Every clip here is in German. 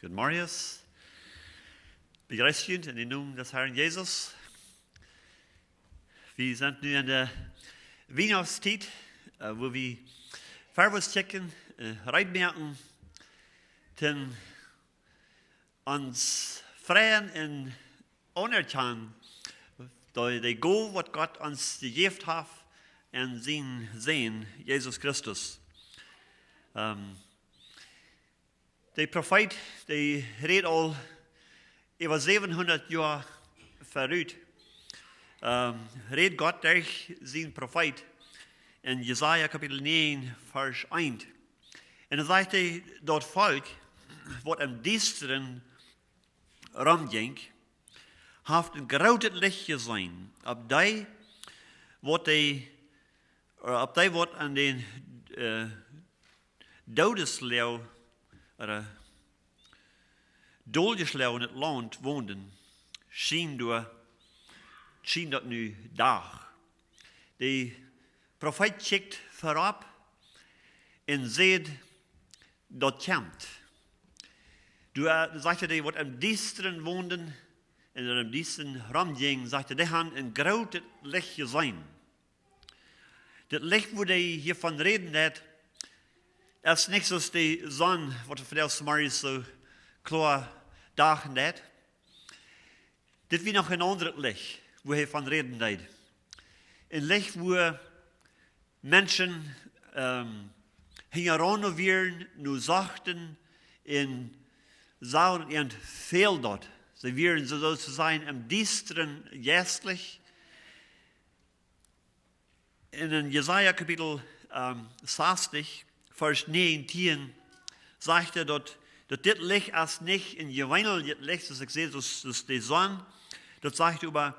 Guten Morgen. Begrüßt in den Namen des Herrn Jesus. Wir sind nun in der Weihnachtszeit, wo wir Farbe checken, reinmerken, den uns freien und anerkennen, die Go, was Gott uns gegeben hat, und sein Sehen, Jesus Christus. Der Prophet, der redet all über 700 Jahre verrückt. Redet Gott durch seinen Prophet in Jesaja Kapitel 9, Vers 1. Und er sagte, dort Volk, was am düsteren rumging, hat ein großes Licht gesehen. Ab die, was an den Todesleeuw, oder doodgesleeuw in het land woonden, schien dat nu dag. De profeet kijkt voorop en ziet dat komt. Sagte hij, wat am diesteren woonden en er am diesteren ramging, sagte hij, han een groot licht gezien. Dat licht, wo hij hiervan reden hat, ist nicht so die Sonne, was wir verdelst morgens so klar dagen hat. Das wie noch ein anderes Licht, wo er von reden hat. Ein Licht, wo Menschen herannovieren, nur sachten, in sauen und fehl dort. Sie wären sozusagen am düsteren jästlich. In Jesaja Kapitel 60, Vers 19 sagt er, dass das Licht ist nicht in gewöhnliches Licht, das ich sehe, das ist die Sonne. Das sagt er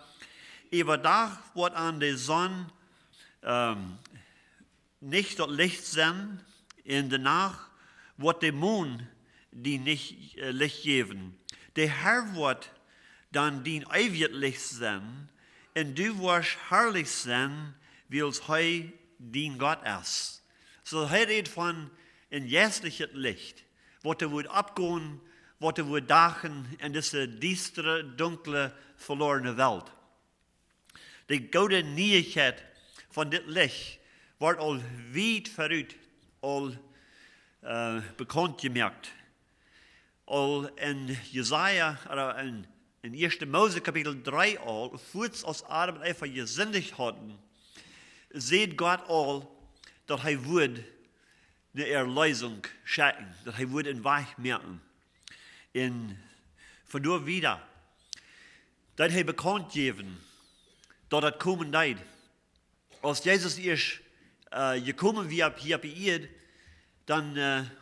über Tag wird an der Sonne nicht das Licht sein, in der Nacht wird der Mond die nicht Licht geben. Der Herr wird dann die ewiges Licht sein, und du wirst herrlich sein, wie es heute dein Gott ist. So er redet von ein jästliches Licht, was er wird abgehen, was er wird dachen in diese düstere, dunkle, verlorene Welt. Die gute Neuigkeit von dem Licht wird all weit verrückt, all bekannt gemacht. All in Jesaja, oder in 1. Mose Kapitel 3 all, kurz aus Adam einfach gesündigt hatten, sieht Gott all, dass er würde eine Erlösung schenken, dass er würde einen Weg machen. Und von dort wieder, dass er bekannt geben, dass das kommen wird. Als Jesus ist gekommen wie hier bei ihr, dann,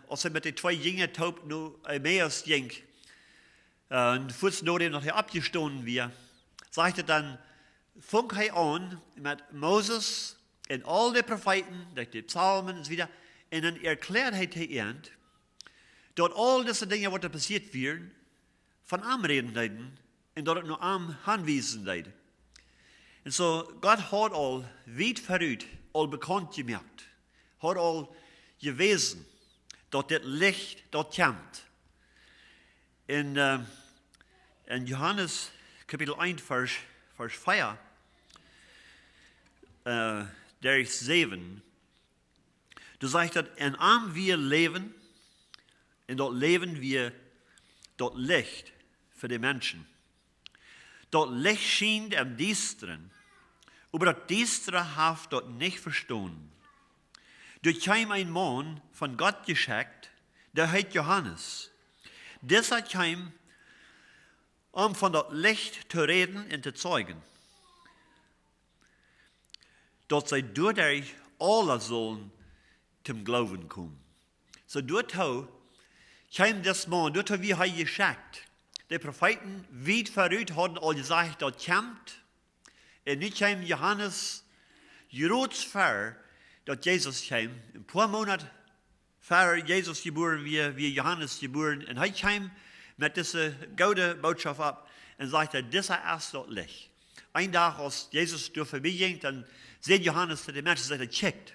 als er mit den 2 Jüngern taub nur Emmaus ging, und kurz nachdem er abgestoßen war, sagte dann, fang er an mit Moses und all die Propheten, die Psalmen und so weiter, und dann erklärt er dass all diese Dinge, was da passiert werden, von ihm reden werden, und dass es nur ihm anweisen wird. Und so, Gott hat all weit verrückt, all bekannt gemacht, hat all gewesen, dass das Licht dort kommt. In Johannes Kapitel 1, Vers 4, der ist 7. Du sagst, dass in ihm wir leben, und dort leben wir dort Licht für die Menschen. Dort Licht schien am Düsteren, aber das Düstere hat dort nicht verstanden. Dort kam ein Mann von Gott geschickt, der heißt Johannes. Dieser kam, um von dort Licht zu reden und zu zeugen. Dort sei dadurch alle sollen zum Glauben kommen. So dort kam das Mann, dort wie er geschickt. Die Propheten, weit verrückt, hatten alle gesagt, dort kommt. Und nicht kam Johannes, Jerots vor, dass Jesus kam. Ein paar Monate vor Jesus geboren, wie Johannes geboren. Und er kam mit dieser guten Botschaft ab und sagte, dieser ist dort Licht. Ein Tag, als Jesus durch vorbeiging, dann sieht Johannes zu den Menschen, sagt, checkt.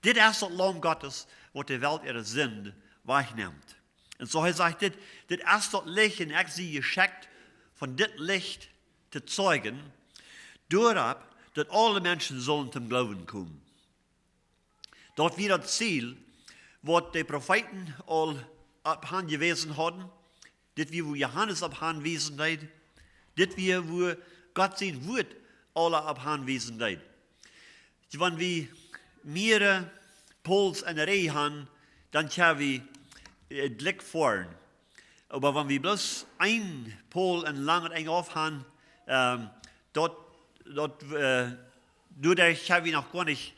Dit is het Lamm Gottes, wat de Welt ihre Sünde wegnimmt. Und so sagt dit ist das Licht, und ich sie geschickt, von dit Licht zu zeugen, doorab, dass alle Menschen sollen zum Glauben kommen. Dort wird das Ziel, was die Propheten all abhand gewesen haben, das wie wo Johannes abhand gewesen hat, das wie wo Gott sein Wort alle abhand gewesen hat. Wenn wir mehrere Pols in der Reihe haben, dann können wir einen Blick fahren. Aber wenn wir bloß ein Pol in lang und eng aufhaben, dort dadurch können wir noch gar nicht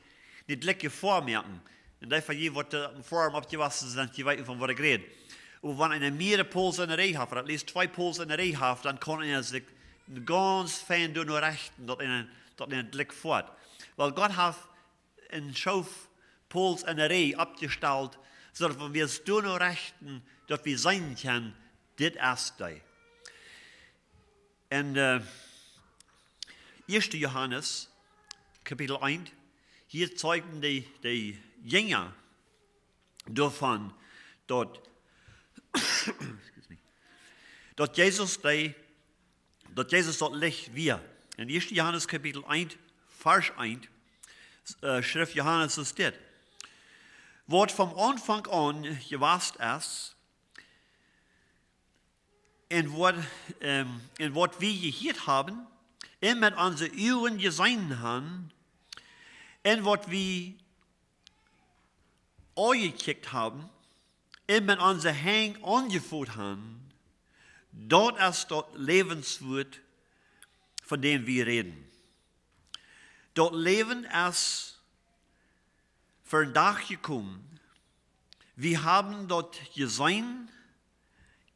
die Blicke vormerken. Und dafür je wird Form abgewaschen sind, je weiter von was ich rede. Und wenn einer mehrere Pols in der Reihe hat, oder at least 2 Pols in der Reihe hat, dann kann er sich ganz fein durch nur rechten, dort in den Blick fort. Weil Gott hat einen Schauf Pols in der Reihe abgestellt, so dass wenn wir es durch nur rechten, dass wir sein können, das ist da. Und 1. Johannes, Kapitel 1, hier zeugen die Jünger davon, dass Jesus das Licht wir. In 1. Johannes Kapitel 1, Vers 1, Schrift Johannes ist das. Wort vom Anfang an gewusst ist, in wat wir gehört haben, und mit unseren Ohren gesehen haben, und was wir angekickt haben, und mit unseren Händen angeführt haben, dort ist das Lebenswort, von dem wir reden. Dort Leben ist für den Tag gekommen. Wir haben dort gesehen,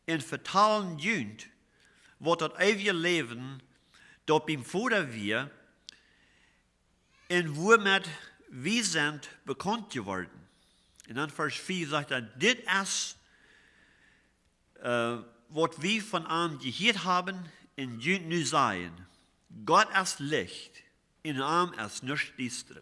in vertalen Jünd, wo das ewige Leben dort beim Vater wir, und womit wir sind bekannt geworden. Und dann Vers 4 sagt er, das ist, was wir von ihm gehört haben, in Jünd nu sein. Gott ist Licht, in ihm ist nichts düster.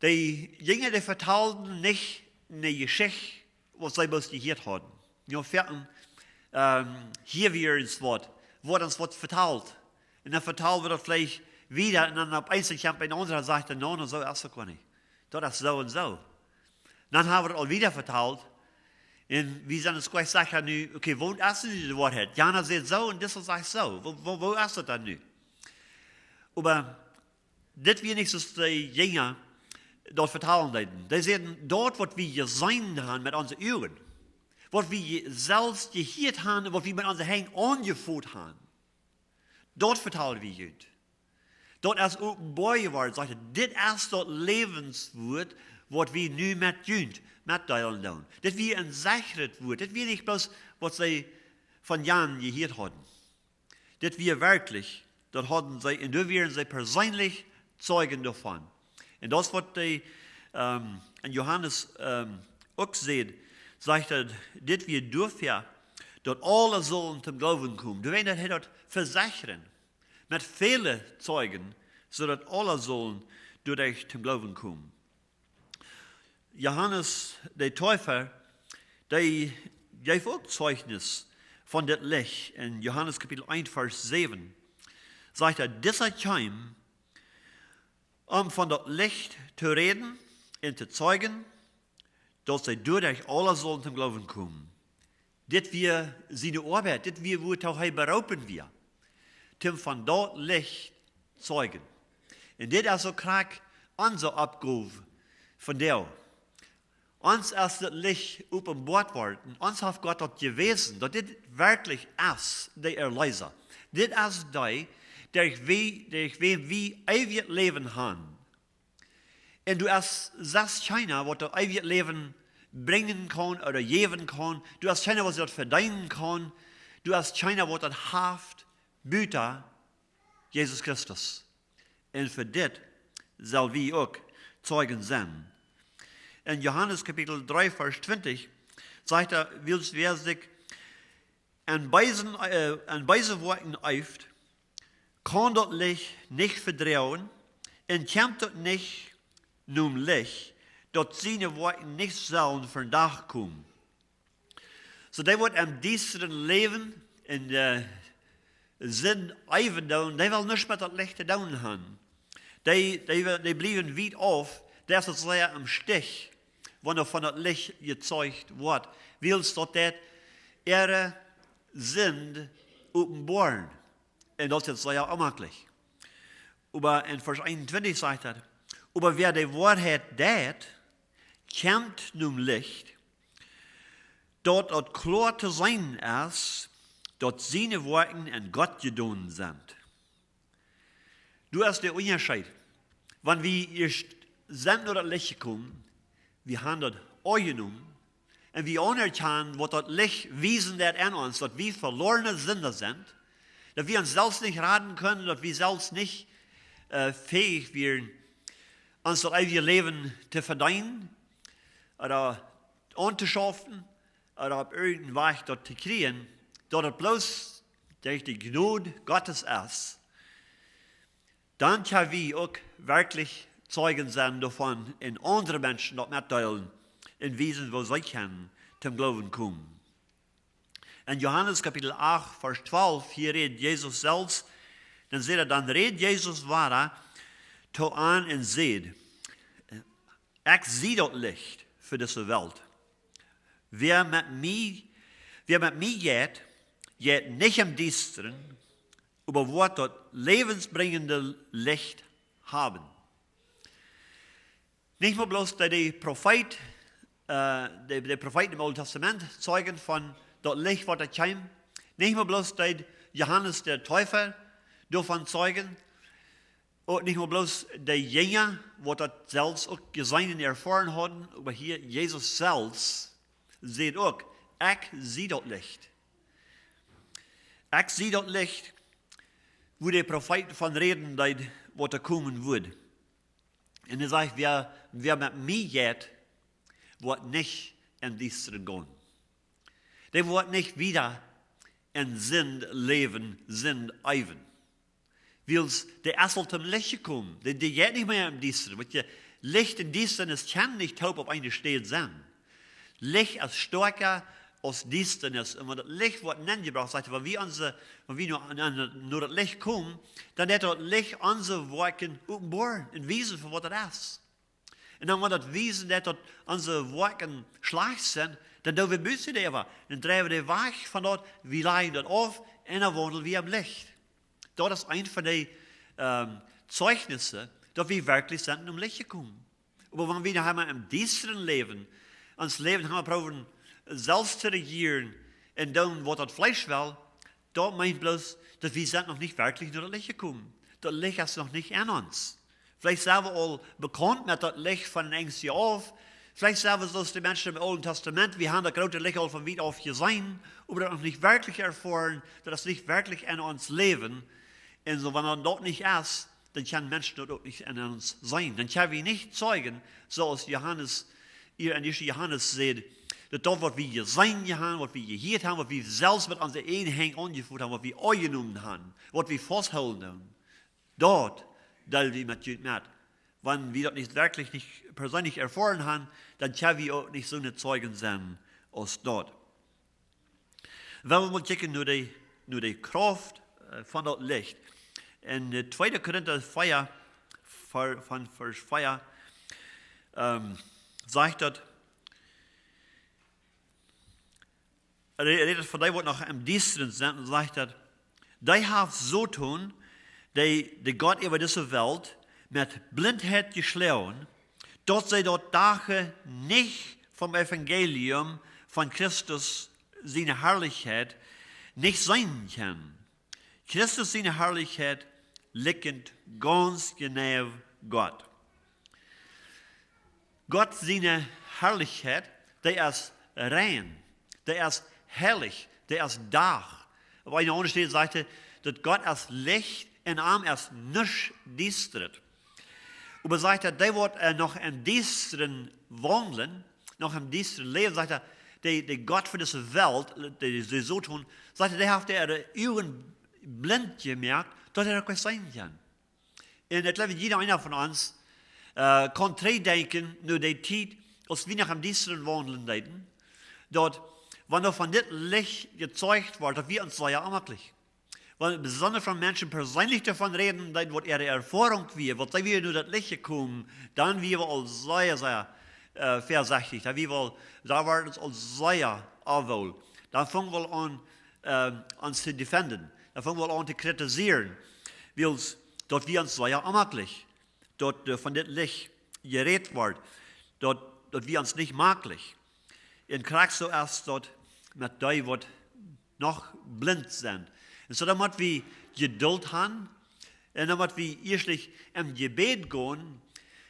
Die Jünger, die vertalten nicht eine Geschichte, was sie bloß gehört haben. Ja, vierten, hier wir das Wort uns wird vertalt. Und dann vertalt wird das vielleicht wieder, und dann auf Einzelkamp ein anderer sagt, no, so ist das gar nicht. Das ist so und so. Dann haben wir das auch wieder vertalt. Und wir sind uns gleich sagen, okay, wo ist das Wort? Jana sagt so und das sagt so. Wo ist das dann nu? Aber das wir nicht so die Jünger dort vertalen leiden. Die sagen, dort, was wir gesehen haben mit unseren Ohren, was wir selbst gehört haben, was wir mit unseren Händen angeführt haben, dort vertalen wir Jüd. Dort ist offenbar geworden, sagt er, das ist das Lebenswort, was wir nu mit Jüd mitteilen wollen. Das wir ein sicheres Wort, das wir nicht bloß, was sie von Jahren gehört haben. Das wir wirklich, dort hatten sie, und da wären sie persönlich Zeugen davon. Und das, was die in Johannes auch sieht, sagt er, dass wir dürfen, dass alle sollen zum Glauben kommen. Du weißt, er dort versichern, mit vielen Zeugen, sodass alle sollen durch zum Glauben kommen. Johannes, der Täufer, der gab auch Zeugnis von dem Licht. In Johannes Kapitel 1, Vers 7 sagt er, dieser kam, von dem Licht zu reden und zu zeugen, dass sie durch alle sollen zum Glauben kommen. Das wir seine Arbeit, das wir, wo auch berauben wir, zum von dort Licht zeugen. Und das ist so krank unsere Abgabe von der. Uns ist das Licht offenbart worden, uns hat Gott dort gewesen, dass das wirklich ist, der Erlöser. Das ist der, durch wen wir ewig Leben haben. Und du hast keiner, was das ewig Leben bringen kann oder geben kann. Du hast keiner, was das verdienen kann. Du hast keiner, was das haft, büter, Jesus Christus. Und für das soll wir auch Zeugen sein. In Johannes Kapitel 3, Vers 20 sagt er, wer sich an beisen Worten eift, kann das Licht nicht verdrehen und kommt dort nicht nun Licht, dort seine Worte nicht sollen von Dach kommen. So, die wird am diesteren Leben in der Sinn even doen, die will nicht mit das Licht zu tun haben. Die bleiben weit auf, das ist sehr am Stich, wenn er von das Licht gezeugt wird. Willst du das ihre Sinn offenbaren? Und das ist sehr unmöglich. Aber in Vers 21 sagt er, aber wer die Wahrheit dat, kennt nun Licht, dort het klar zu sein ist, dort seine Worte an Gott gedaan sind. Du hast der Unterschied. Wenn wir erst sind oder Licht kommen, wir haben das angenommen und wir anerkennen, was das Licht wiesen wird an uns, dass wir verlorene Sünder sind, dass wir uns selbst nicht raten können, dass wir selbst nicht fähig wären, uns das ewige Leben zu verdienen oder anzuschaffen oder auf irgendeinen Weg dort zu kriegen, dort es bloß durch die Gnade Gottes ist, dann können wir auch wirklich Zeugen sein davon, in andere Menschen dort mitteilen, in Wesen, wo sie können, zum Glauben kommen. In Johannes Kapitel 8, Vers 12, hier redet Jesus selbst, dann sagt er, dann redet Jesus weiter, to an und seht, ich sehe das Licht für diese Welt. Wer mit mir geht nicht im Düsteren, aber wird das lebensbringende Licht haben. Nicht nur bloß die Propheten im Alten Testament zeugen von das Licht, was da kommt. Nicht nur bloß die Johannes der Täufer davon zeugen. Und nicht nur bloß die Jünger, die das selbst auch gesehen und erfahren haben, aber hier Jesus selbst sieht auch, ich sehe das Licht. Ich sehe das Licht, wo die Propheten von reden, was da kommen wird. Und er sagt, wer mit mir geht, wird nicht in Düsteren gehen. Der wird nicht wieder in Sinn leben, Sinn eiven. Weil der erst zum Licht kommen. Der geht nicht mehr im Düsteren. Weil Licht in Düsteren, es kann nicht taub auf eine Stelle sein. Licht ist stärker als Düsternis. Und wenn das Licht wird angebracht, sagt er, wenn wir nur das Licht kommen, dann wird das Licht unsere Worte offenbaren und wiesen, für was das ist. Und dann, wenn das wiesen, dass unsere Worte schlecht sind, dann tun wir Buße darüber. Dann drehen wir weg von dort, wir legen das auf und dann wandeln wir am Licht. Das ist ein von den Zeugnisse, dass wir wirklich sind, um Licht zu kommen. Aber wenn wir haben im düsteren Leben, uns Leben haben wir probieren, selbst zu regieren und tun, was das Fleisch will, das meint bloß, dass wir sind noch nicht wirklich nur das Licht gekommen. Das Licht ist noch nicht an uns. Vielleicht sind wir all bekannt mit das Licht von den Ängsten auf. Vielleicht sind wir so die Menschen im Alten Testament, wir haben das große Licht all von weit auf gesehen, aber das noch nicht wirklich erfahren, dass das nicht wirklich an uns leben. Und so, wenn er dort nicht ist, dann kann Menschen dort nicht an uns sein. Dann können wir nicht zeugen, so als Johannes, ihr in Johannes seht, dass dort, was wir gesehen haben, was wir gehört haben, was wir selbst mit unseren Ehen angeführt haben, was wir angenommen haben, was wir festhalten, dort teilen wir mit Gott mit. Wenn wir das nicht wirklich nicht persönlich erfahren haben, dann können wir auch nicht so eine Zeugen sein als dort. Wenn wir mal checken, nur die Kraft von das Licht. In 2. Korinther 4, von Vers 4, sagt das, redet von dem, was noch im Düsteren sind, und sagt das, die haben so tun, die Gott über diese Welt mit Blindheit geschlagen, dass sie dort Tage nicht vom Evangelium von Christus, seine Herrlichkeit, nicht sein können. Christus, seine Herrlichkeit, liegt ganz genau Gott. Gott, seine Herrlichkeit, der ist rein, der ist herrlich, der ist da. Auf einer anderen Stelle sagt er, dass Gott ist Licht und Arm ist nicht düstert. Aber sagt er, der wird noch im Düsteren wandeln, noch im Düsteren leben, sagt er, der Gott für diese Welt, die so tun, sagt er, der hat ihre Augen blind gemerkt, dass er das sein kann. Und ich glaube, jeder einer von uns kon terugdenken naar die tijd als we nog am diensten wandelen deden, dat wanneer van dit licht gezeugt wordt, dat wir uns sehr amaklich. Weil besonders von Menschen persönlich davon reden, dass was ihre Erfahrung wir, was wir nur das Licht kommen, dann wir all sehr, sehr vorsichtig, da werden uns all sehr aufwohl. Dann fangen wir an, uns zu defenden. Dann fangen wir an zu kritisieren, dass wir uns sehr amaklich, dass von dem Licht geredet wird, dass wir uns nicht maglich. In kriegst du erst dort mit die, was noch blind sind. Und so, dann müssen wir Geduld haben, und dann müssen wir erstlich im Gebet gehen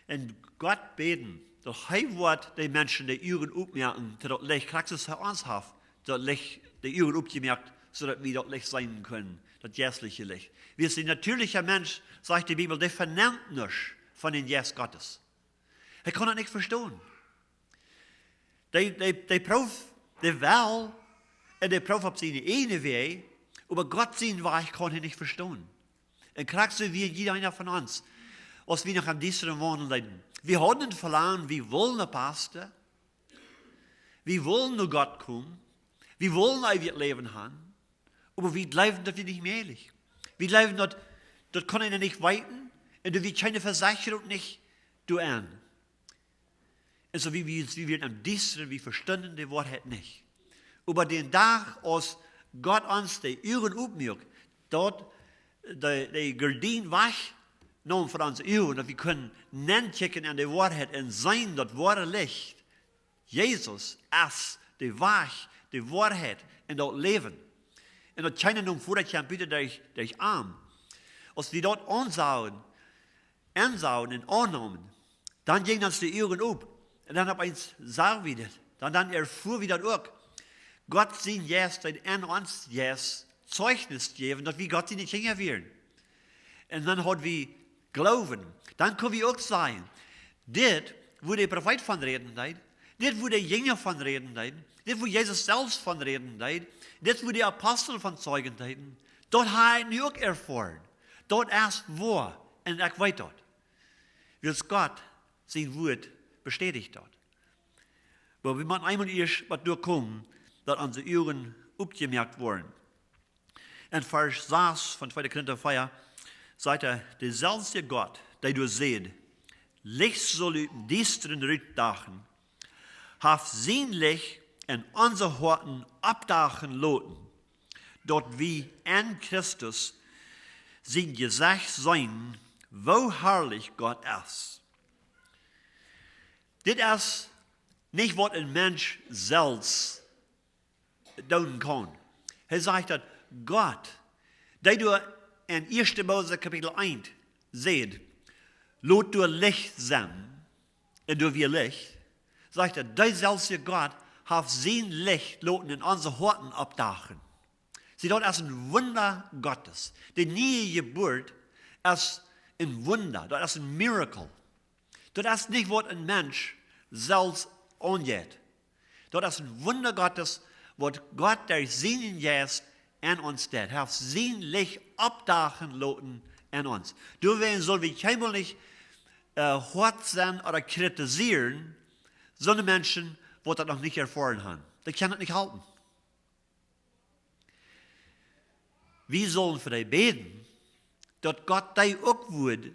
und Gott beten, dass er wird die Menschen die Augen aufmerken, dass das Licht kriegst du für uns hat, das Licht die Augen aufgemerkt, sodass wir das Licht sein können, das geistliche Licht. Wir sind ein natürlicher Mensch, sagt die Bibel, der vernimmt nichts von den Geist Gottes. Er kann das nicht verstehen. Die Prof, die will, und der Prof auf seine eigene Weg, aber Gott sein Weg kann er nicht verstehen. Und kriegst du wie jeder einer von uns, als wir noch am Diensten wohnen leiden. Wir haben verlangen, wir wollen ein Pastor, wir wollen nur Gott kommen, wir wollen ein Leben haben, aber wir leben das nicht möglich. Wir leben das können wir nicht weiten, und wir keine Versicherung nicht tun. Und so wie wir am Diensten, wir verstanden die Wahrheit nicht. Aber den Tag, als Gott uns die Augen aufmerkt, dort die Gardinen wegnehmen von uns Augen, dass wir können nachchecken an die Wahrheit und sein, das wahre Licht. Jesus ist die Wahrheit, die Wahrheit in das Leben. Und das keiner nun vor der bitte durch Arm. Als wir dort anschauen und annehmen, dann gehen uns die Augen auf. Und dann sagen wir das. Dann erfuhr wir das auch. Gott sieht jetzt, dass er uns jetzt Zeugnis geben, dass wir Gott nicht hängen werden. Und dann hat wir Glauben. Dann können wir auch sagen, das, wo der Prophet von reden hat, das, wo der Jünger von reden hat, das, wo Jesus selbst von reden hat, das, wo die Apostel von zeugen hatten, dort haben wir auch erfahren. Dort erst wahr und ich weiß dort. Wie Gott sein Wort bestätigt dort. Aber wir müssen einmal erst was durchkommen, dass unsere Augen aufgemerkt wurden. In Vers 6 von 2. Korinther 4 sagt er, der selbste Gott, der du seht, Licht soll in düsteren Rückdachen, hat sein Licht in unsere Horten abdachen loten, dort wie in Christus sein Gesicht sein, wo herrlich Gott ist. Das ist nicht, was ein Mensch selbst tun kann. Er sagt, dass Gott, der du in 1. Mose Kapitel 1 seht, lot du Licht sein, und du wir Licht, sagt er, der selbste Gott hat sein Licht loten in unsere Horten abdachen. Sie dort ist ein Wunder Gottes. Die neue Geburt ist ein Wunder, das ist ein Miracle. Das ist nicht, was ein Mensch selbst angeht. Das ist ein Wunder Gottes, was Gott durch seinen Geist in uns tut. Er hat sein Licht abdachen lassen in uns. Deswegen soll wir keinmal nicht hart sein oder kritisieren, sondern Menschen, die das noch nicht erfahren haben. Die können das nicht halten. Wir sollen für die beten, dass Gott die auch wird,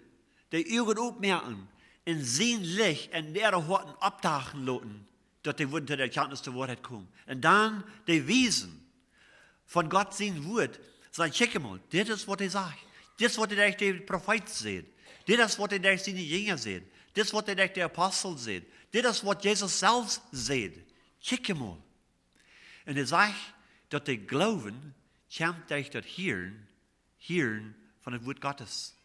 die Augen aufmerken, in sein Licht in der Horten abdachen lassen, dass die würden zu der Erkenntnis der Wahrheit kommen. Und dann die Wesen von Gott sein Wort sagen, check mal, das ist, was er sagt. Das ist, was er durch die Propheten sieht. Das ist, was er durch seine Jünger sieht. Das ist, was er durch die Apostel sieht. Das ist, was Jesus selbst sieht. Check mal. Und er sagt, dass der Glauben kommt durch das Hören von dem Wort Gottes.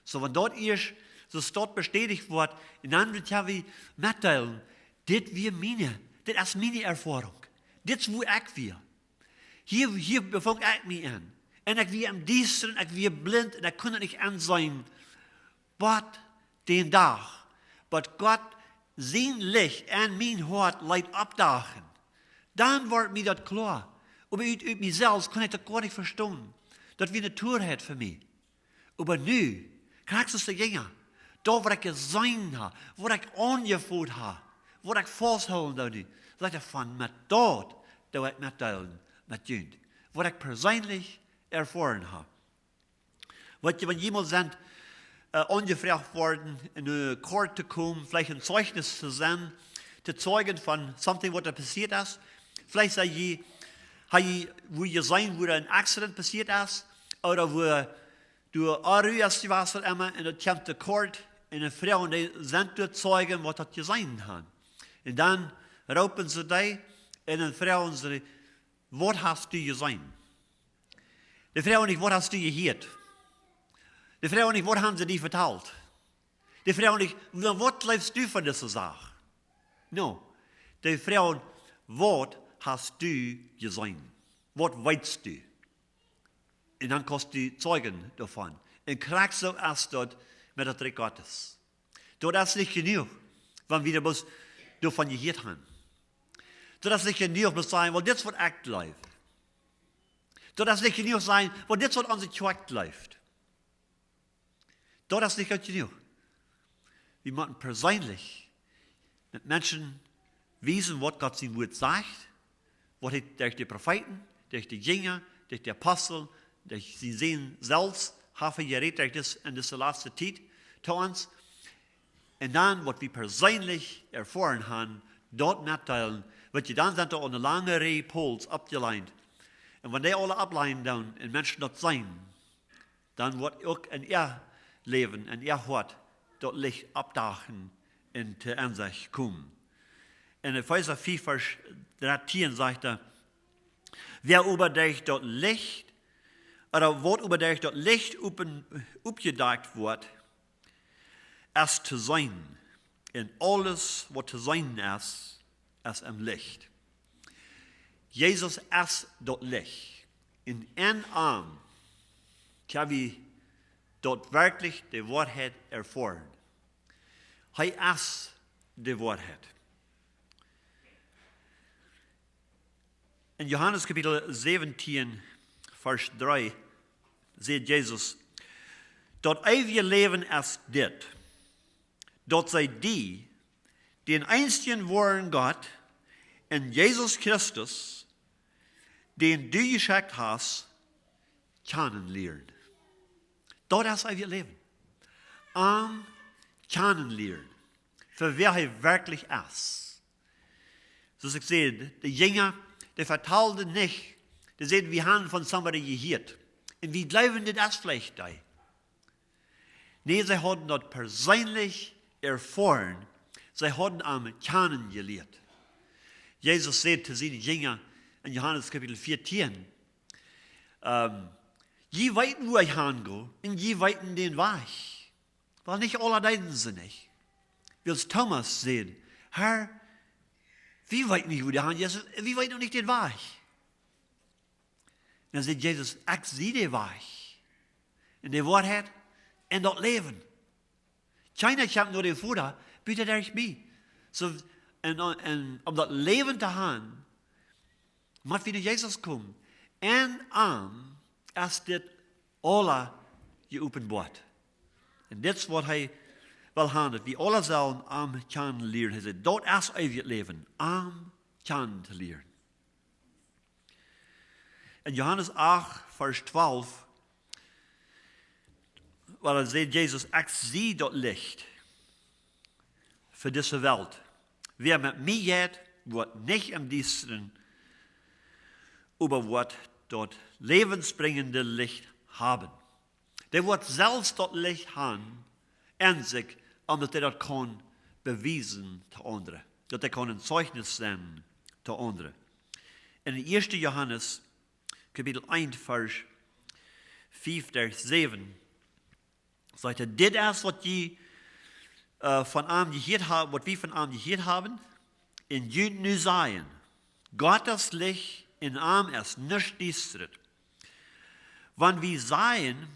So, wenn dort erst so dort bestätigt wird, in dann wird ja wie mitteilen, das ist meine Erfahrung. Das ist, wo ich wir. Hier befange ich mich an. Und ich wir am Diensten, ich wir blind, und ich kann nicht ansehen, was den Tag, was Gott sein Licht an mein Hort leid abdachen. Dann wird mir das klar. Aber über mich selbst kann ich das gar nicht verstehen. Das wie eine Tour hat für mich. Aber nu, kriegst du es der Jünger. Da, wo ich gesehen habe, wo ich angefühlt habe, wo ich vasthouden darf, sagt er von mit dort, da ich mitteilen, mit Jünd. Wo ich persönlich erfahren habe. Weißt du, wenn jemand sind, angefragt worden, in eine Court zu kommen, vielleicht ein Zeugnis zu sein, zu zeugen von something, was da passiert ist. Vielleicht sei je, wo ihr sein, wo ein Accident passiert ist, oder wo du anrührst, was immer, und dann kommt der Court, und eine Frau, und die sind dort Zeugen, was das gesehen hat. Und dann rufen sie die, und dann fragen sie, was hast du gesehen? Die fragen nicht, was hast du gehört? Die fragen nicht, was haben sie dir vertelt? Die fragen nicht, was lebst du von dieser Sache? No. Die fragen, was hast du gesehen? Was weißt du? Und dann kannst du Zeugen davon. Und kriegst du erst dort mit der Trick Gottes. Das ist nicht genug, wenn wir das davon gehört haben. Das ist nicht genug, muss sein, weil das wird echt läuft. Das ist nicht genug sein, weil das wird unser Projekt läuft. Das ist nicht genug. Wir müssen persönlich mit Menschen wissen, was Gott sein Wort sagt, was durch die Propheten, durch die Jünger, durch die Apostel, durch sie sehen selbst, haben geredet durch das in dieser letzten Zeit zu uns. Und dann, was wir persönlich erfahren haben, dort mitteilen, wird dann sind da eine lange Reihe Pols abgelehnt. Und wenn die alle ableinen dann und Menschen dort sein, dann wird auch in ihr Leben, in ihr Hort, dort Licht abdachen und zur Ansicht kommen. In Epheser 4, Vers 13 sagt er, wer über dich dort Licht, oder was über dich dort Licht aufgedeckt wird, es zu sein, in alles, was zu sein ist, es im Licht. Jesus ist dort Licht. In einem Arm kann wir dort wirklich die Wahrheit erfahren. Er ist die Wahrheit. In Johannes Kapitel 17, Vers 3, sagt Jesus, dort ewige Leben ist dit. Dort sei die den einzigen wahren Gott, in Jesus Christus, den du geschickt hast, kennenlernen. Dort ist ewige Leben. Kennenlernen. Für wer er wirklich ist. So ich sehe, die Jünger, die vertalten nicht, die sehen, wir haben von somebody gehört. Und wie glauben die das vielleicht da? Nee, sie haben dort persönlich erfahren, sie haben am kennengelernt. Jesus sagt zu seinen Jüngern in Johannes Kapitel 14, je weiten, wo ich hingehe, und je weiten den Weg. Weil nicht alle deuten sie nicht. Wie es Thomas sehen, Herr, wie weit nicht, wo der Hand ist, wie weit noch nicht den Weg? Dann sagt Jesus, ich sehe den Weg. In der Wahrheit, in das Leben. Keiner kommt nur den Futter, bitte durch mich. So, um das Leben zu haben, muss wieder Jesus kommen. Und ist das alle geopenbart. Und das ist, was er will haben. Wir alle sollen kennenlernen. Er sagt, dort ist ewig Leben, kennenlernen. In Johannes 8, Vers 12, weil er sagt, Jesus, ich sehe das Licht für diese Welt. Wer mit mir geht, wird nicht im Diensten, aber wird dort lebensbringende Licht haben. Der wird selbst das Licht haben in sich, damit er das kann beweisen zu anderen. Dass er kann ein Zeugnis sein zu anderen. In 1. Johannes, Kapitel 1, Vers 5, Vers 7, sagt er, das ist, was die von ihm gehört haben, was wir von ihm gehört haben, in Juden nu sein. Gottes Licht in ihm ist nicht düster. Wenn wir sagen,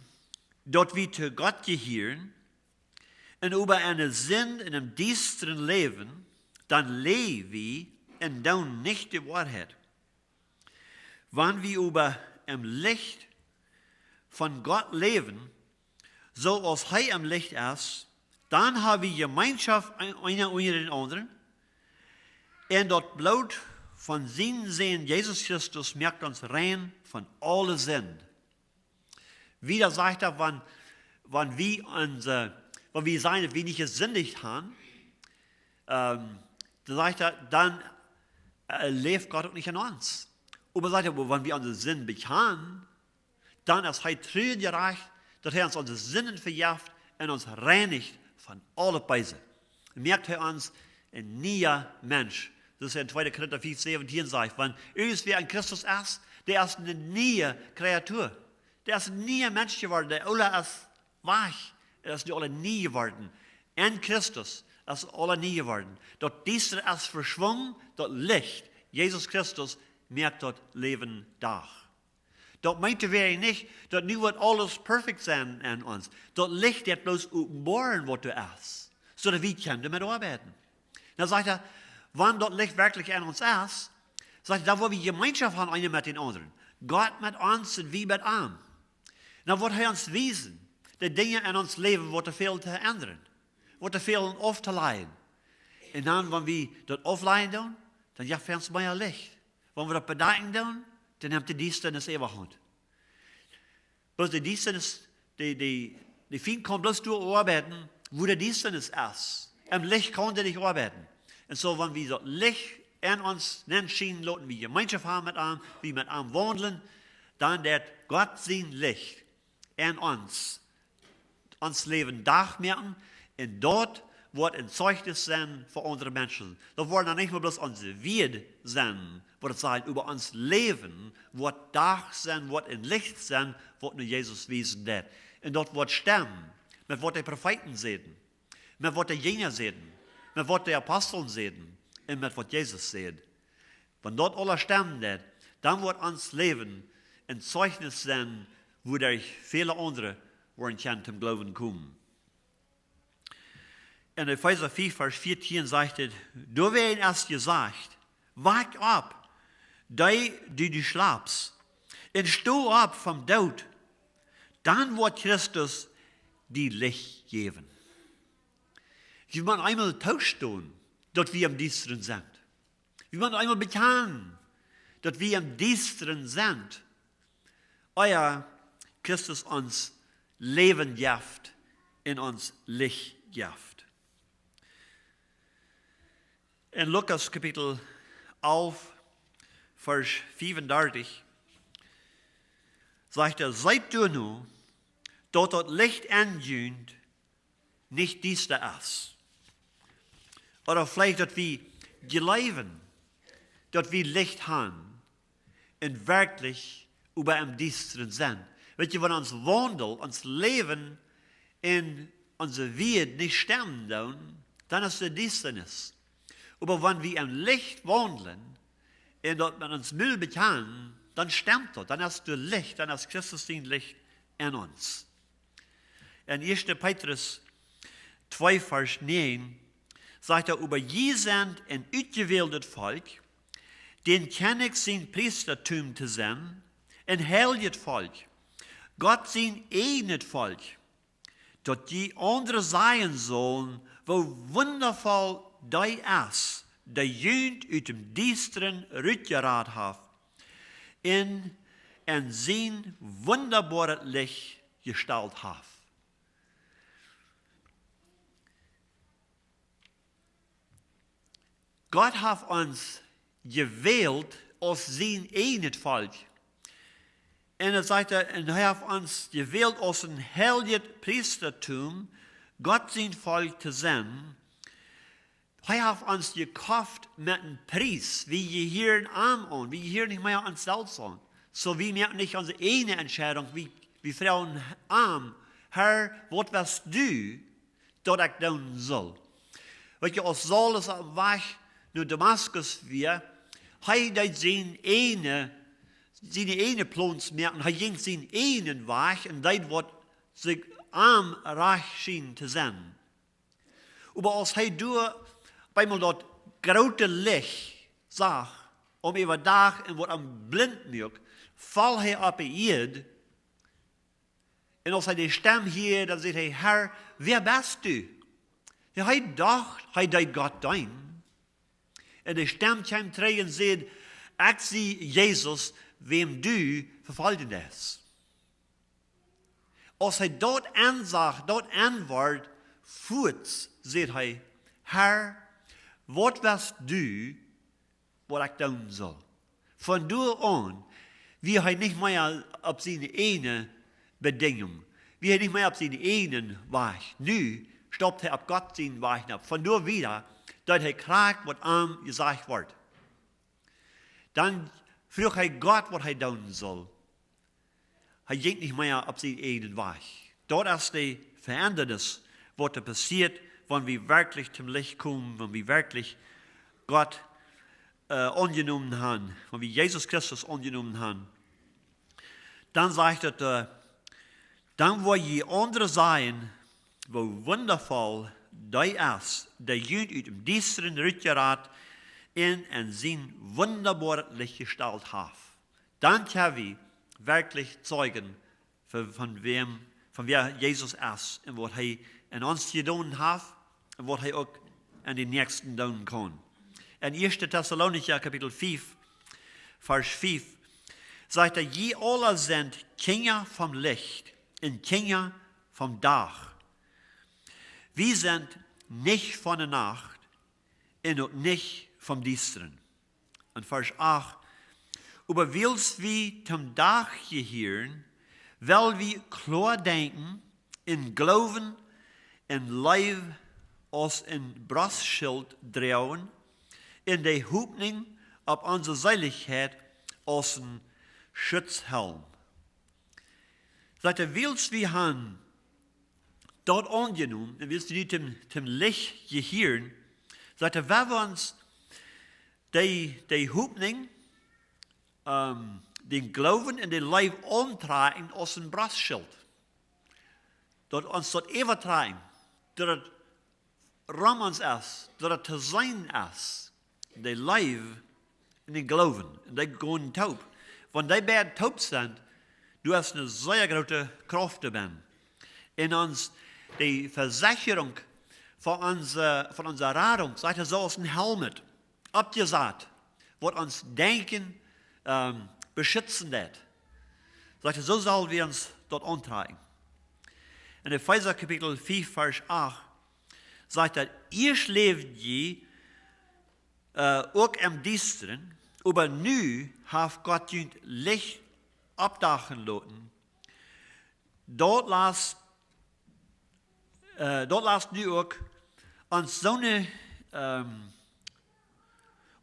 dort wir zu Gott gehören, und über einen Sinn in einem düsteren Leben, dann leben wir und tun nicht die Wahrheit. Wenn wir über im Licht von Gott leben, so als er im Licht ist, dann haben wir Gemeinschaft einer unter den anderen. Und dort Blut von seinen Sehen, Jesus Christus, merkt uns rein von allen Sünden. Wieder sagt er, wenn wir sagen, dass wir nicht gesündigt haben, dann sagt er, dann lebt Gott auch nicht in uns. Aber sagt er, wenn wir unsere Sünden bekennen, dann ist er treu und gerecht, dass er uns unsere Sünden vergibt und uns reinigt von allen Beisen. Merkt er uns ein neuer Mensch. Das ist in 2. Korinther 5,17 sagt, wenn irgendwer ein Christus ist, der ist eine neue Kreatur. Der ist ein neuer Mensch geworden, der alle ist weich, er ist alle nie geworden. In Christus ist alle nie geworden. Dort dieser ist verschwunden, dort Licht, Jesus Christus, merkt dort Leben da. Dort meinte wir nicht, dort nu wird alles perfekt sein in uns. Dort Licht wird bloß offenbaren, was du ist, so dass wir können damit arbeiten. Dann sagt er, wenn dort Licht wirklich in uns ist, sagt er, da wo wir Gemeinschaft haben, einer mit den anderen. Gott mit uns und wir mit ihm. Dann wird er uns wiesen, die Dinge in uns Leben, die viel zu ändern, die viel aufzuleihen. Und dann, wenn wir dort aufleihen tun, dann gibt es uns mehr Licht. Wenn wir das bedenken tun, dann nimmt die Dienstnis Ewigkeit. Bloß die Dienstnis, die Fien kommt bloß durch arbeiten, wo der Dienstnis ist. Im Licht kann der nicht arbeiten. Und so, wenn wir das Licht in uns schienen lassen, wie Gemeinschaft haben mit ihm, wie mit ihm wandeln, dann wird Gott sein Licht in uns Leben merken, und dort wird ein Zeugnis sein für andere Menschen. Das wird dann nicht mehr bloß unsere Wert sein, wird sein über uns Leben, wird Dach sein, wird ein Licht sein, wird nur Jesus wiesen wird. Und dort wird stemmen, mit was die Propheten sehen, mit was die Jünger sehen, mit was die Aposteln sehen, und mit was Jesus sieht. Wenn dort alle stemmen wird, dann wird uns Leben ein Zeugnis sein, wo durch viele andere werden zum Glauben kommen. In Epheser 4, Vers 14 sagt es, da wird erst gesagt, wach ab, du schlafst, und steh ab vom Tod, dann wird Christus die Licht geben. Wir müssen einmal tauschen, dass wir im Dienstren sind. Wir müssen einmal bekennen, dass wir im Dienstren sind. Euer Christus uns Leben gibt, in uns Licht gibt. In Lukas Kapitel 11, Vers 35, sagt er, seid du nun, dort das Licht angehend, nicht dieser ist. Oder vielleicht, dass wir glauben, dass wir Licht haben und wirklich über dem Dienstren sind. Wenn wir uns wandeln, uns Leben in unser Welt nicht stemmen, dann ist der Dienstnis. Aber wenn wir im Licht wandeln und dort mit uns Müll bekennen, dann stimmt das, dann ist der Licht, dann ist Christus sein Licht in uns. In 1. Petrus 2, Vers 9 sagt er, über je sind ein ausgewähltes Volk, den König sein Priestertum zu sein, ein heiliges Volk, Gott sein eigenes Volk, dass die andere sein sollen, wo wundervoll die ist, der jünd aus dem Dienstren rückgerat hat, in sein wunderbares Licht gestaltet hat. Gott hat uns gewählt als sein eigenes Volk. Und er sagt, er hat uns gewählt als ein heiliges Priestertum, Gott sein Volk zu sein. Er hat uns gekauft mit einem Preis, wie wir hier in Arm wie hier nicht mehr uns selbst an. So wie wir nicht unsere eigene Entscheidung, wie Frauen arm, Herr, was wirst du, dass ich tun soll? Weil je als Saulus am Weg naar Damaskus weer, hij deed zijn ene plons merken, hij ging zijn ene weg en dat wat zich arm reich schien te zijn. Maar als hij door bijna dat grote licht zag, om even dag en wat aan blind maakt, val hij op de eerd. En als hij de stem hier, dan zegt hij, Herr, wer bist du? Ja, hij dacht, hij deed God dein. En de stem kwam terug en zei, ik zie Jezus, wem du vervolgd is. Als hij dat aanzag, dat antwoord voert, zei hij, Herr, wat was du, wat ik doen zal? Van nu aan, wie hij niet meer op zijn ene bedinging, wie hij niet meer op zijn ene weg. Nu stopt hij op God zijn weg op. Van nu wieder, dat hij krijgt wat aan gezegd wordt. Dan vroeg hij God wat hij doen zal. Hij ging niet meer op zijn ene weg. Dat is de Verändernis, wat er passiert, wanneer wir wirklich zum Licht kommen, wanneer wir wirklich Gott angenommen haben, wanneer wir Jesus Christus angenommen haben. Dann sagt er, dann wo je andere sein, wo wundervoll die ist, der jüngst uit dem Düsteren Rückgrat in en zijn wunderbare Licht gestalt hat. Dann können wir wirklich zeugen, von wer Jesus ist und was er in uns gedaan hat und was er auch an den Nächsten tun kann. In 1. Thessalonicher Kapitel 5, Vers 5, sagt er, je alle sind Kinder vom Licht und Kinder vom Tag. Wir sind nicht von der Nacht und auch nicht vom Düsteren. Und Vers 8, aber willst wir zum Tag gehören, weil wir klar denken, in Glauben, in Leib, als in Brustschild drauen, in der Hoffnung auf unsere Seligkeit als ein Schutzhelm. Sagt er, willst wir haben dort angenommen, und willst du nicht zum Licht gehören, sagt er, wenn wir uns die Hoffnung, den Glauben in den Leib antragen als ein Brustschild. Dat ons dat overtragen, dat het ram ons is, dat het te zijn is, de Leib in den Glauben, en die gaan taub. Want die beiden taub zijn, du hast eine sehr große Kraft dabei. In uns, die Versicherung von unserer Radung, sagt er so aus einem Helmet, abgesagt, was uns Denken beschützen wird. Sagt er, so sollen wir uns dort antragen. In Epheser Kapitel 4, Vers 8 sagt er, ihr lebt je auch im Düsteren, aber nu hat Gott uns Licht abdachen lassen. Dort lasst nu auch uns so eine,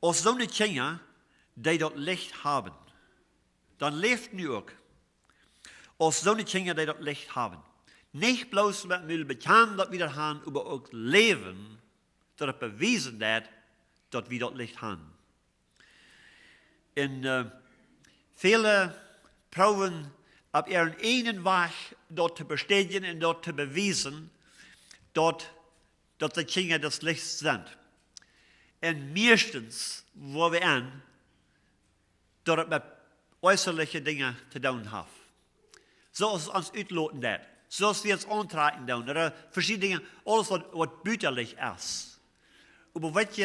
als so eine Kinder, die dort Licht haben. Dann lebt nu auch als so eine Kinder, die dort Licht haben. Nicht bloß mit mir bekannt, dass wir das haben, aber auch leben, dass es bewiesen wird, dass wir dort Licht haben. Und viele proben auf ihren einen Weg dort zu bestätigen und dort zu beweisen, dass die Kinder des Lichts sind. Und meistens, wo wir an, dass es mit äußerlichen Dingen zu tun hat. So ist es uns uitloten wird. So ist wir uns antragen tun. Oder verschiedene Dinge, alles was bütterlich ist. Aber was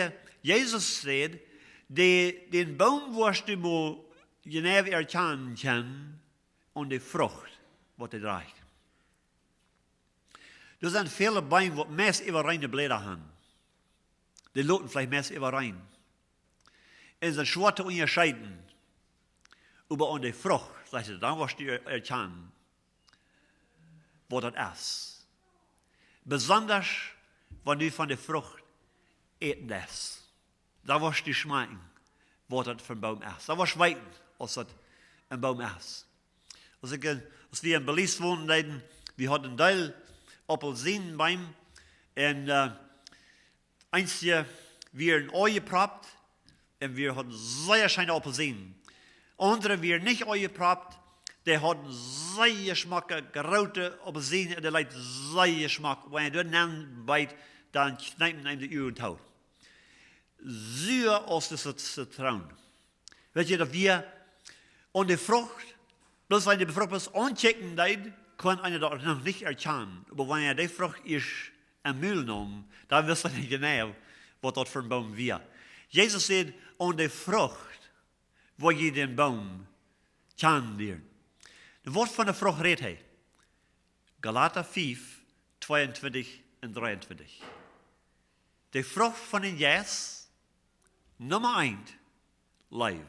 Jesus sagt, den Baum wirst du mal genau erkennen können und die Frucht, was er trägt. Da sind viele Bäume, die meist über reine Blätter haben. Die loten vielleicht meist über rein. Es sind schwer zu unterscheiden. Aber an die Frucht, sagt er, dann wirst du erkennen, was das ist. Besonders, wenn du von der Frucht eten lässt. Da wirst du schmecken, was das für ein Baum ist. Da wirst du weiten, was das ein Baum ist. Als wir in Belize wohnen, wir hatten einen Teil Appelsinenbaum und einzige, wir in Ei geprobt und wir hatten sehr schöne Appelsinen. Andere, wir nicht Ei geprobt, die hatten sehr Geschmack, große Appelsinen und die leid sehr Geschmack. Wenn du dann beit, dann kneipen einem die Uhren tau. Süß aus der Zitronen. Weet je, dass wir an der Frucht, bloß wenn die Frucht was anchecken, kann einer das noch nicht erkennen. Aber wenn er die Frucht ist, einen Müll genommen, dann wirst du nicht genau, was dort für ein Baum wäre. Jesus sagt, an der Frucht, wo je den Baum kennenlernen. Was von der Frucht redet er? Galater 5, 22 und 23. Die Frucht von den Jes, Nummer 1, Life.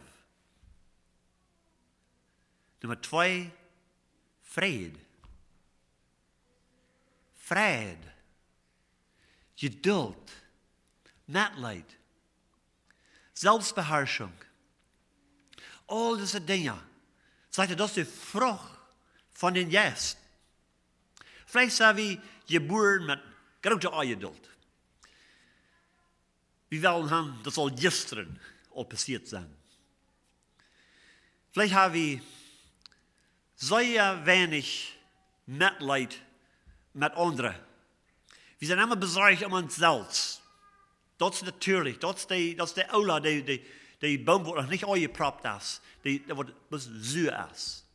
Nummer 2, Friede. Friede. Geduld. Mitleid. Selbstbeherrschung. All diese Dinge. Sagt er, das ist die Frucht von den Jes. Vielleicht sind wir geboren mit großer Ungeduld. Wir wollen haben, das soll gestern all passiert sein. Vielleicht haben wir sehr wenig Mitleid mit anderen. Wir sind immer besorgt um uns selbst. Das ist natürlich, das ist der Aula, die Baum, der noch nicht angeproppt ist, der wird süß ist.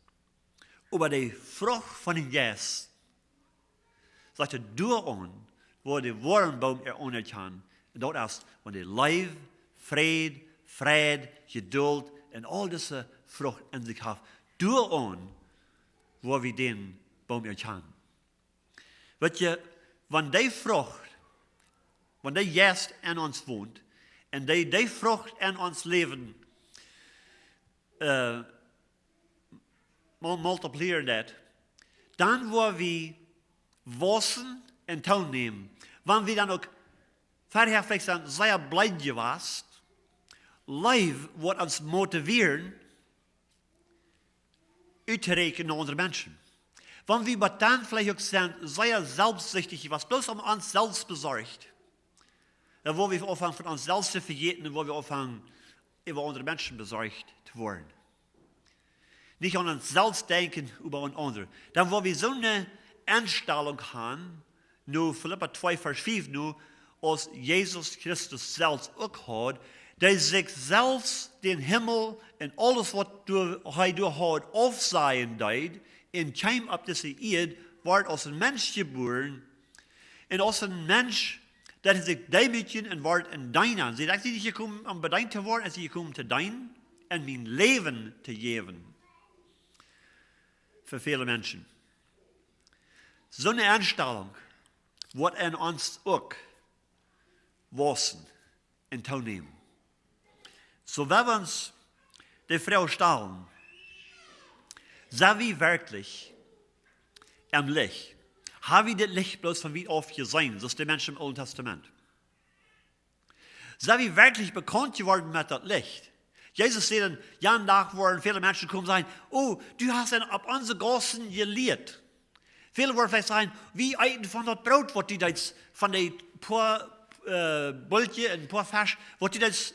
Aber die Frucht von den Jes, sagt er, durch uns, wo der wahren Baum erinnert kann. Und das ist, wenn der Liebe, Friede, Geduld und all diese Frucht in sich hat, durch uns, wo wir den Baum erkennen. Weet je, wenn die Frucht, wenn die Geist in uns wohnt, und die Frucht in uns Leben multipliziert das, dann wo wir wachsen und teilnehmen, wenn wir dann auch vorher vielleicht dann sehr blöd gewesen, Life wird uns motivieren, uitreiken naar andere Menschen. Wenn wir aber dann vielleicht auch sind, sehr selbstsüchtig, was bloß um uns selbst besorgt, dann wo wir aufhören von uns selbst zu vergeten und wo wir aufhören, über andere Menschen besorgt zu werden. Nicht an uns selbst denken über einen anderen. Dann wo wir so eine Einstellung haben, nur Philipper 2, Vers 5, nur als Jesus Christus selbst auch hat, der sich selbst den Himmel und alles, was er durch hat, aufsehen deed, und kam auf diese Erde, ward als ein Mensch geboren, und als ein Mensch, der sich demütigen und ward in deinen. Sie sagt, sie nicht gekommen, um bedient zu werden, sie gekommen zu deinen und mein Leben zu geben. Für viele Menschen. So eine Einstellung wird in uns auch wachsen und teilnehmen. So wenn wir uns die Frage stellen, sind wir wirklich am Licht? Haben wir das Licht bloß von wie oft gesehen? Das ist die Menschen im Alten Testament. Sind wir wirklich bekannt geworden mit das Licht? Jesus sagt dann, ja, nach worden viele Menschen kommen und sagen, oh, du hast dann ab unsere Gassen gelehrt. Viele wollen vielleicht sagen, wie eiten von das Brot, was die jetzt von den paar Bultje und paar Fisch, was die jetzt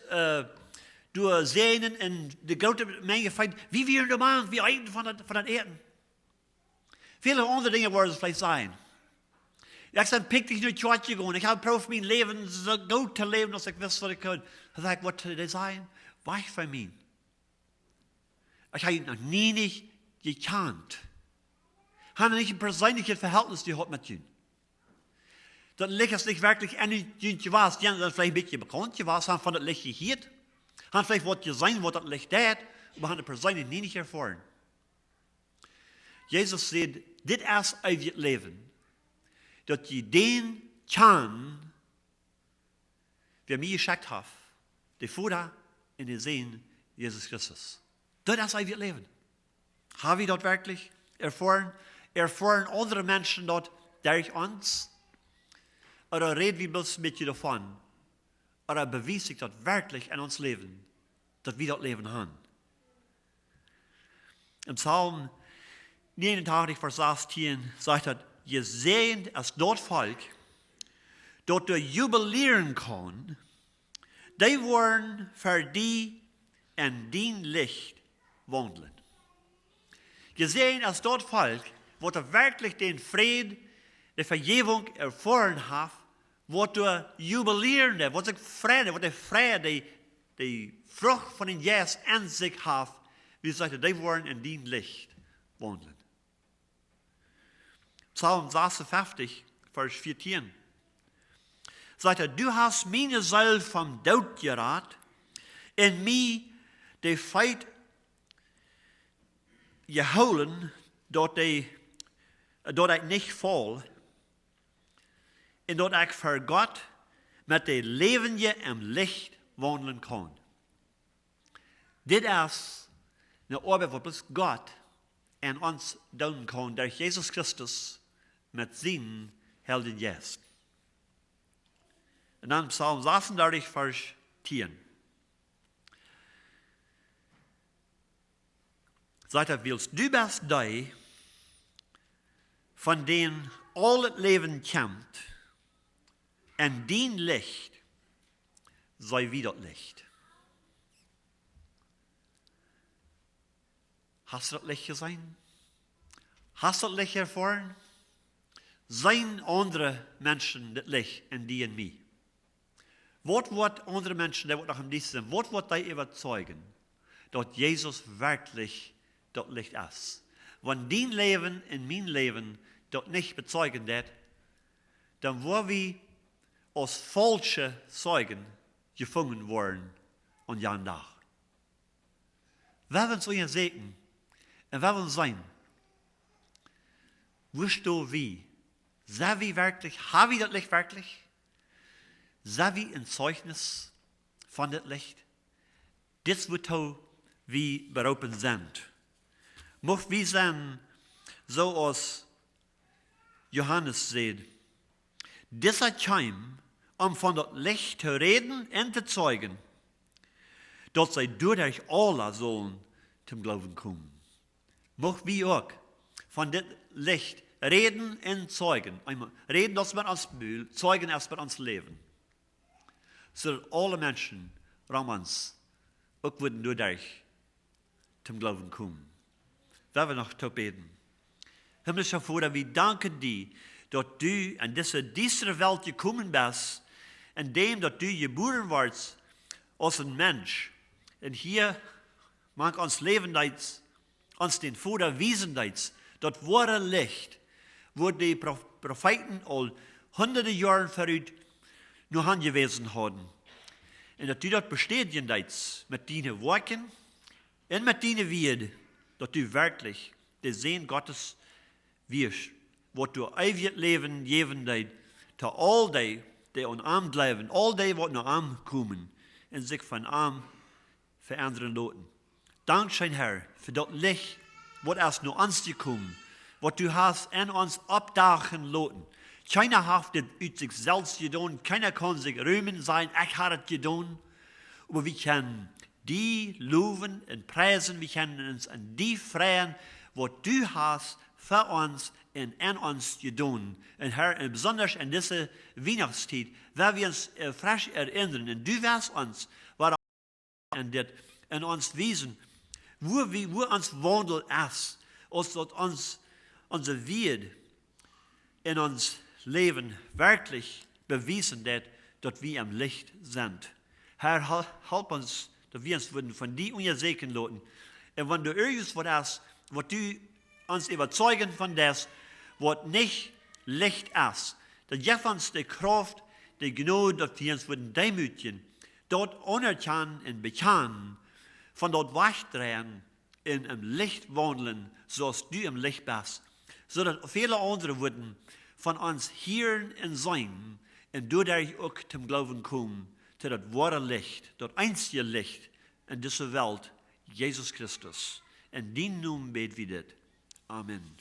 durch Sehnen und die große Menge fein, wie wir da machen, wie eiten von das Erden. Viele andere Dinge wollen es vielleicht sein. Ich bin picklich nur Church gegangen. Ich habe probiert, mein Leben so gut zu leben, als ich wusste, was ich könnte. Ich sage, was soll das sein? Weich von mir. Ich habe ihn noch nie nicht gekannt. Ich habe nicht ein persönliches Verhältnis gehabt mit ihm. Das Licht ist nicht wirklich an ihn gewesen. Die haben vielleicht ein bisschen bekannt gewesen, haben von das Licht gehört. Haben vielleicht was gesehen, was das Licht hat, aber haben das persönlich nie nicht erfahren. Jesus sagt, das ist euer Leben. Dat je den kan, wer mir geschickt hat, der Vater in den Sehen Jesus Christus. Das ist euer Leben. Haben wir das wirklich erfahren? Erfahren andere Menschen dort durch uns? Oder reden wir bloß mit dir davon? Oder beweist sich das wirklich in uns Leben, dass wir das Leben haben? Im Psalm 89, Vers 18 sagt er, je sehen, als dort Volk, dort du jubilieren kann, die wollen für die in dein Licht wandeln. Je sehen, als dort Volk, wo du wirklich den Frieden, die Vergebung erfahren hast, wo du jubilieren, wo sich freuen, wo der Friede, die Frucht von den Jes in sich hat, wie sagt die wollen in dein Licht wandeln. Psalm 56, Vers 14, sagt er, du hast meine Seele vom Tod gerat, in mir die Feit geholen, dat ich nicht fall, en dat ich für Gott mit de Levende im Licht wandelen kann. Dit is eine Arbeit, wat bloß Gott en uns doen kann, durch Jesus Christus mit seinen Helden Geist. Und dann Psalm 36, Vers 10. Sagt er, willst du bist die, von denen all het Leben kommt, en dien Licht sei wie das Licht. Hast du das Licht gesehen? Hast du das Licht erfahren? Sein andere Menschen das Licht in die und mir? Was wird andere Menschen, die noch im Dienst sind, was wird die überzeugen, dass Jesus wirklich das Licht ist? Wenn dein Leben in mein Leben das nicht bezeugen wird, dann wollen wir als falsche Zeugen gefangen worden und ja und Tag. Wir wollen so hier sehen und wir wollen sein. Wirst du wie? Sei wie wirklich? Habe ich das Licht wirklich? Sei wie ein Zeugnis von das Licht? Das wird wie berufen sind. Mocht wir sein, so als Johannes sagt, dieser kam, von das Licht zu reden und zu zeugen, dass sie durch alle sollen zum Glauben kommen. Mocht wir auch von dem Licht reden und zeugen. Einmal reden, dass wir uns fühlen, zeugen, dass wir uns leben. So dass alle Menschen um uns auch würden durch zum Glauben kommen. Wir wollen noch beten. Himmlischer Vater, wir danken dir, dass du in diese Welt gekommen bist, indem dass du geboren warst als ein Mensch. Und hier mag uns leben, uns den Vater wiesen, das wahre Licht, wo die Propheten all hunderte Jahre voraus nur angewiesen haben. Und dass du das bestätigen mit deinen Worten und mit deinen Worten, dass du wirklich der Sehen Gottes wirst, was du ewig Leben geben dein, zu all die an Arm bleiben, all die, die nach Arm kommen und sich von Arm verändern lassen. Dankeschön, Herr, für das Licht, was erst nur uns gekommen, was du hast in uns abdachen lassen. Keiner hat das aus sich selbst getan, keiner kann sich rühmen sein, ich habe es getan. Aber wir können die loben und preisen, wir können uns an die freuen, was du hast für uns und in uns getan. Und Herr, besonders in dieser Weihnachtszeit, werden wir uns frisch erinnern, und du wirst uns, was in uns wiesen, wo uns Wandel ist, als dass uns unser Wert in uns Leben wirklich bewiesen wird, dass wir im Licht sind. Herr, help uns, dass wir uns von dir untersegen lassen. Und wenn du irgendwas hast, was du uns überzeugen von das, was nicht Licht ist, dann gib uns die Kraft, die Gnade, dass wir uns demütigen, dort anerkennen und bekennen, von dort wegdrehen und im Licht wandeln, so als du im Licht bist, so dass viele andere würden von uns hören und sein und dadurch auch zum Glauben kommen, zu das wahre Licht, das einzige Licht in dieser Welt, Jesus Christus. In den Namen beten wir das. Amen.